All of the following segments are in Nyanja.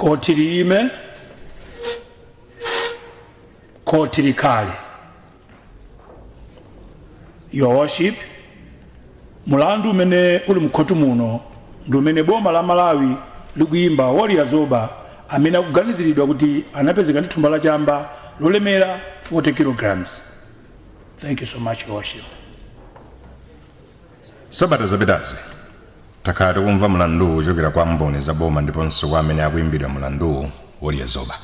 Koti lime, koti likale. Your Worship, mulandu umene uli mukoti muno ndi umene boma la Malawi likuyimba Warrior Zoba amene akuganiziridwa kuti anapezeka ndi thumba la chamba lolemera 40 kilograms. Thank you so much, Your Worship. Sabata zapitazi takhala kumva mulandu uchokera kwa mboni za boma ndiponso kwa amene akuimbidwa mulandu Warrior Zoba.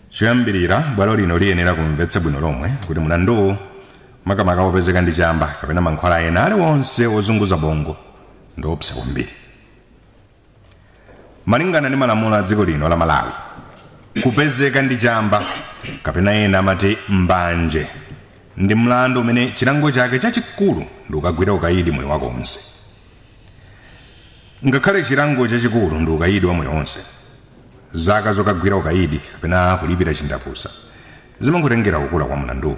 Choyambirira bwalo lino liyenera kumvetsa bwino lomwe kuti mulandu makamaka wopezeka ndi chamba kapena mankhwala ena aliwonse ozunguza bongo ndi opsa kwambiri. Malingana ndi malamulo a dziko lino la Malawi, kupezeka ndi chamba kapena ena amati mbanje ndi mlandu umene chilango chake chachikulu ndi ukagwira ukayidi moyo wako wonse. Ngakhale chilango chachikulu ndi ukayidi wa moyo wonse, zaka zokagwira ukayidi kapena kulipira chindapusa zimangotengera kukula kwa mlandu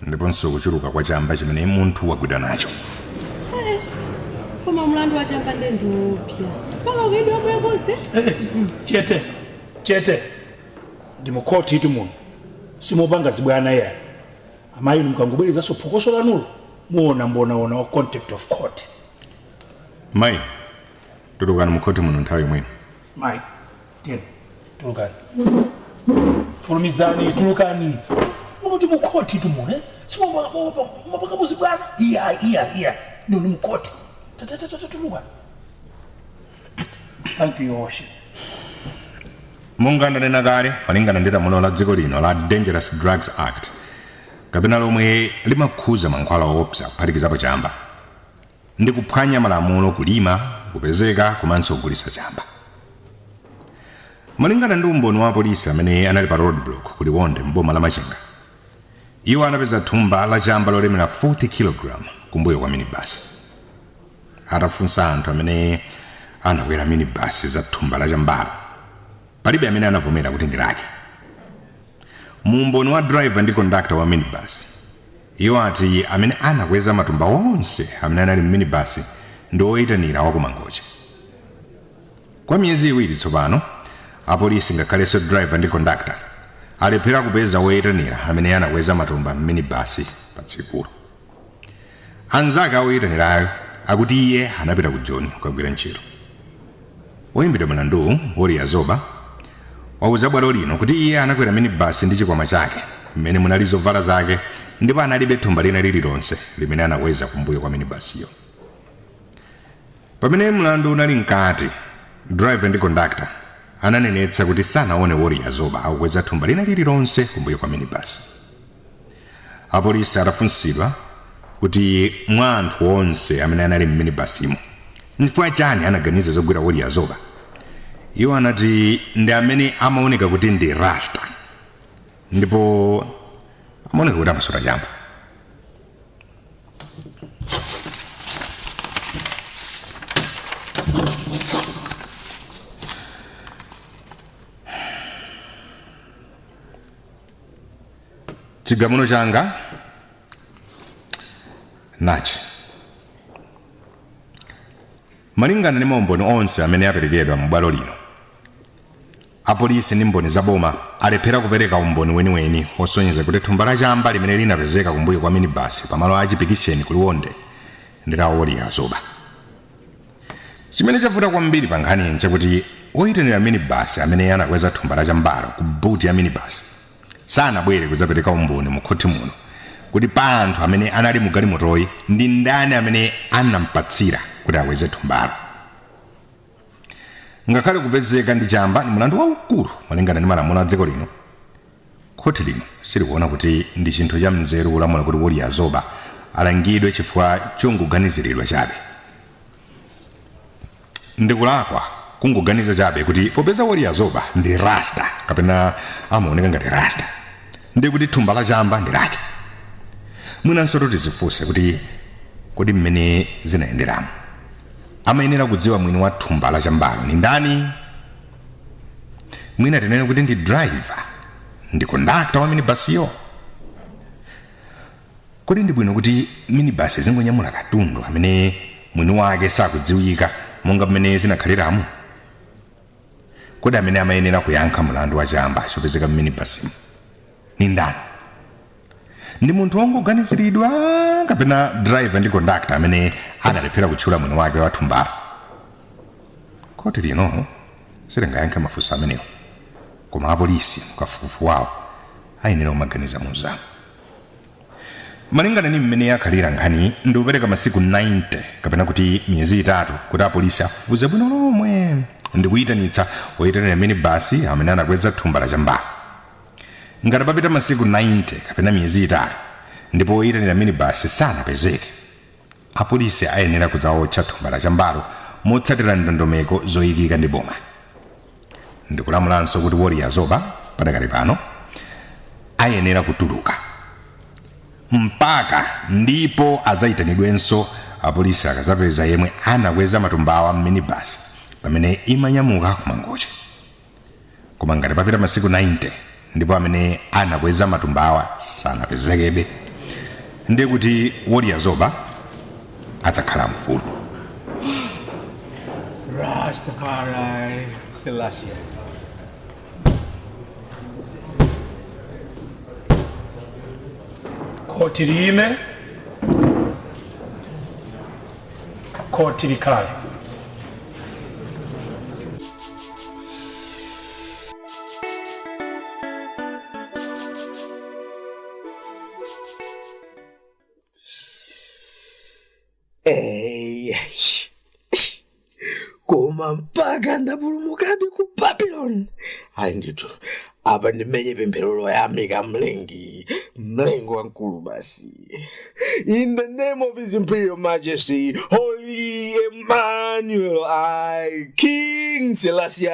ndiponso kuchuluka kwa chamba chimene munthu wagwidwa nacho. Koma mlandu wa chamba ndendopya paka ukayidi wako yakonse. Chete ndi mukoti itu muno simupanga zibwana ya amayi mukangubwiriza so phokoso lanulo muona mbona contempt of court. Mai tulukani mukoti muno nthawi imwene. Mai tulukani fulumizani tulukani muno ndi mukoti itu muno simupanga muzibwana iya ni mukoti tulukani. Thank you, Your Worship. Monga ndanena kale malingana ndi lamulo la dziko lino la Dangerous Drugs Act kapena lomwe limakhuza mankhwala opsa kuphatikizapo chamba ndi kuphwanya malamulo kulima kupezeka komanso kugulitsa chamba. Malingana ndi umboni wa polisi amene anali pa roadblock kuliwonde mboma la Machinga, iwo anapeza thumba la chamba lolemera 40 kg kumbuyo kwa minibus. Atafunsa anthu amene anakwera minibus za thumba la chambalo, palibe amene anavomera kuti ndi lake. Muumboni wa driver ndi conductor wa minibus, iwo ati amene anakweza matumba onse amene anali minibus ndi oyitanira wa kumangoche. Kwa miyezi iwiri tsopano, apolisi ngakhalenso driver ndi conductor alephera kupeza woyitanira amene anakweza matumba minibus pa tsikulo. Anzake oyitanirayo akuti iye anapita ku Joni kukagwira ntchito. Woyimbidwa mulandu Warrior Zoba wauza bwalo lino kuti iye anakwera minibus ndi chikwama chake mmene munali zovala zake ndipo analibe thumba lina lililonse limene anakweza kumbuyo kwa minibasiyo. Pamene mlandu unali mkati, driver ndi conductor ananenetsa kuti sanaone Warrior Zoba akukweza thumba lina lililonse kumbuyo kwa minibus. Apolisi atafunsidwa kuti mwa anthu onse amene anali m'minibusimo n'chifukwa chani anaganiza zogwira Warrior Zoba, iwo anati ndi amene amaoneka kuti ndi rasta ndipo amaoneka kuti amasula chamba. Chigamulo changa nachi malingana ndi maumboni onse amene aperekedwa m'bwalo lino, apolisi ndi mboni za boma alephera kupereka umboni weniweni osonyeza kuti thumba la chamba limene linapezeka kumbuyo kwa minibus pamalo a chipikisheni kuliwonde ndi la Warrior Zoba. Chimene chavuta kwambiri pa nkhani nchakuti oyitanira minibus amene anakweza thumba la chambalo ku buti ya minibus sanabwere kudzapereka umboni mu khoti muno kuti pa anthu amene anali mu galimotoyi ndi ndani amene anampatsira kuti akweze thumbalo. Ngakhale kupezeka ndi chamba ndi mulandu waukulu malingana ndi malamulo a dziko lino, khoti lino silikuona kuti ndi chinthu cha mnzeru kulamula kuti Warrior Zoba alangidwe chifukwa chongoganiziridwa chabe. Ndikulakwa kungoganiza chabe kuti popeza Warrior Zoba ndi rasta kapena amaoneka ngati rasta ndi kuti thumba la chamba ndi lake. Mwinanso tizifunse kuti kodi mmene zinayenderamo amayenera kudziwa mwini wa thumba la chambalo ni ndani. Mwina tinene kuti ndi driver ndi conductor wa minibasiyo. Kodi ndi bwino kuti minibus zingonyamula katundu amene mwini wake sakudziwika monga mmene zinakhaliramo. kodi amene amayenera kuyankha mlandu wa chamba chopezeka mminibasimu ni ndani? Ndi munthu wongoganiziridwa kapena driver ndi conductor amene analephera kutchula mwini wake wa thumbalo? Koti lino silingayankhe mafunso amenewo, koma apolisi kafukufuku wawo ayenera kumaganiza munzamu. Malingana ni mmene yakhalira nkhani ndi kupereka masiku 90 kapena kuti miyezi 3 kuti apolisi afufuze bwino lomwe ndi kuyitanitsa oyitanira minibasi amene anakweza thumba la chambalo. Ngati papita masiku 90 kapena miyezi 3 ndipo oyitanira minibasi sanapezeke, apolisi ayenera kudzawotcha thumba la chambalo motsatira ndondomeko zoyikika ndi boma. Ndikulamulanso kuti Wori ya Zoba padakali pano ayenera kutuluka mpaka ndipo adzayitanidwenso apolisi akazapeza yemwe anakweza matumbawa mminibasi pamene imanyamuka kumangoche. Koma ngati papita masiku 90 ndipo amene anakweza matumbawa sanapezekebe, ndi kuti Wori ya Zoba adzakhala mfulu. Rastafari Selassie. Koti lime, koti likale. Koma mpaka ndapulumukadi ku Babylon. Hayi ndithu apa ndimenye pempherero yami kamlengi, mlengi wankulu basi. In the name of His Imperial Majesty, Holy Emmanuel, King Selassie,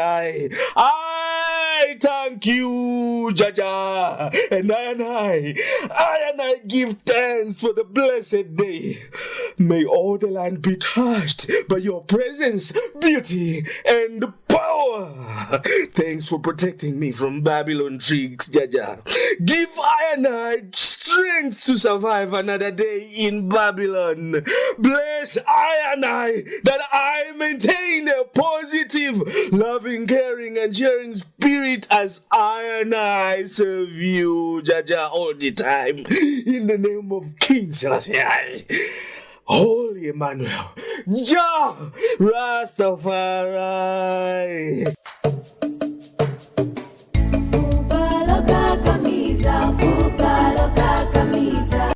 I thank you, Jaja, and I give thanks for the blessed day. May all the land be touched by your presence, beauty, and power. Thanks for protecting me from Babylon tricks, Jaja. Give I strength to survive another day in Babylon. Bless I that I maintain a positive, loving, caring, and sharing spirit as I serve you, Jaja, all the time. In the name of King Selassie, Holy Emmanuel, Jah Rastafari.